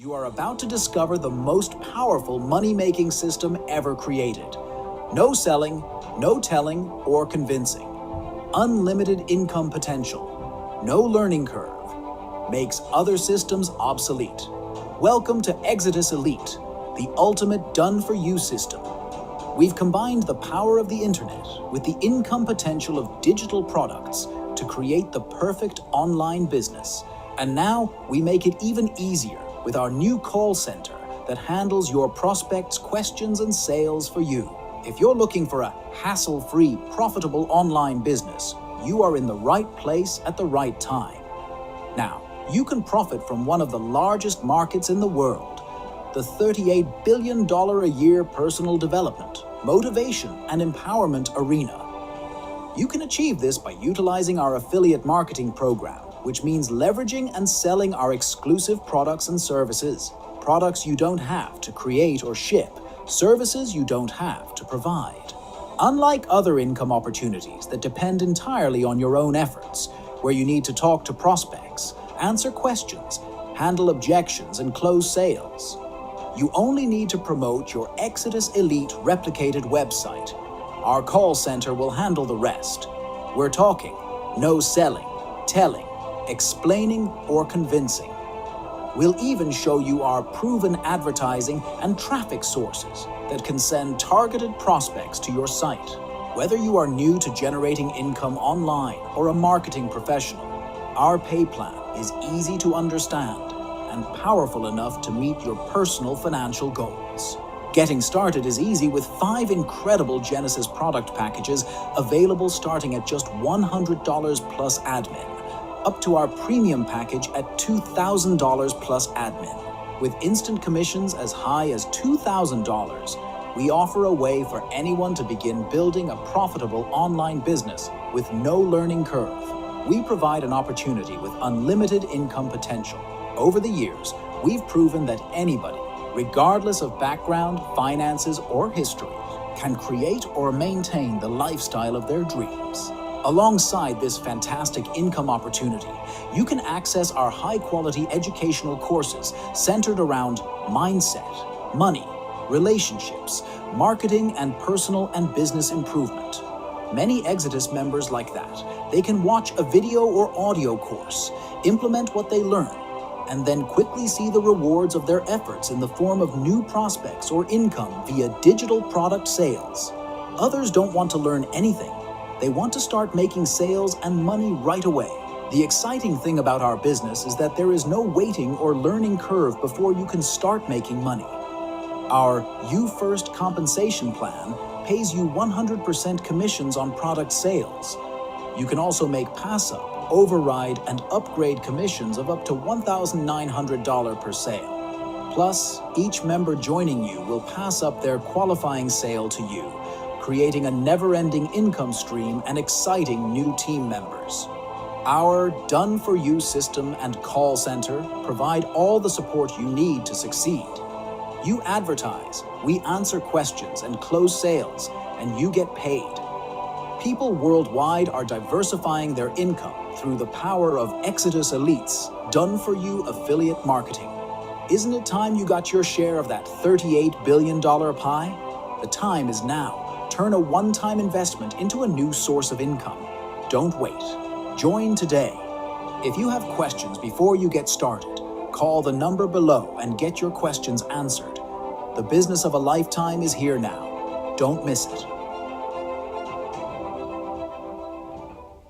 You are about to discover the most powerful money-making system ever created. No selling, no telling, or convincing. Unlimited income potential. No learning curve. Makes other systems obsolete. Welcome to Exitus Elite, the ultimate done-for-you system. We've combined the power of the internet with the income potential of digital products to create the perfect online business. And now we make it even easier with our new call center that handles your prospects' questions and sales for you. If you're looking for a hassle-free, profitable online business, you are in the right place at the right time. Now, you can profit from one of the largest markets in the world, the $38 billion a year personal development, motivation, and empowerment arena. You can achieve this by utilizing our affiliate marketing program, which means leveraging and selling our exclusive products and services. Products you don't have to create or ship, services you don't have to provide. Unlike other income opportunities that depend entirely on your own efforts, where you need to talk to prospects, answer questions, handle objections, and close sales, you only need to promote your Exitus Elite replicated website. Our call center will handle the rest. We're talking no selling, telling, explaining, or convincing. We'll even show you our proven advertising and traffic sources that can send targeted prospects to your site. Whether you are new to generating income online or a marketing professional, our pay plan is easy to understand and powerful enough to meet your personal financial goals. Getting started is easy with 5 incredible Genesis product packages available starting at just $100 plus admin, up to our premium package at $2,000 plus admin. With instant commissions as high as $2,000, we offer a way for anyone to begin building a profitable online business with no learning curve. We provide an opportunity with unlimited income potential. Over the years, we've proven that anybody, regardless of background, finances, or history, can create or maintain the lifestyle of their dreams. Alongside this fantastic income opportunity, you can access our high-quality educational courses centered around mindset, money, relationships, marketing, and personal and business improvement. Many Exitus members like that. They can watch a video or audio course, implement what they learn, and then quickly see the rewards of their efforts in the form of new prospects or income via digital product sales. Others don't want to learn anything. They want to start making sales and money right away. The exciting thing about our business is that there is no waiting or learning curve before you can start making money. Our You First compensation plan pays you 100% commissions on product sales. You can also make pass-up, override, and upgrade commissions of up to $1,900 per sale. Plus, each member joining you will pass up their qualifying sale to you, creating a never-ending income stream and exciting new team members. Our done-for-you system and call center provide all the support you need to succeed. You advertise, we answer questions and close sales, and you get paid. People worldwide are diversifying their income through the power of Exitus Elite's done-for-you affiliate marketing. Isn't it time you got your share of that $38 billion pie? The time is now. Turn a one-time investment into a new source of income. Don't wait. Join today. If you have questions before you get started, call the number below and get your questions answered. The business of a lifetime is here now. Don't miss it.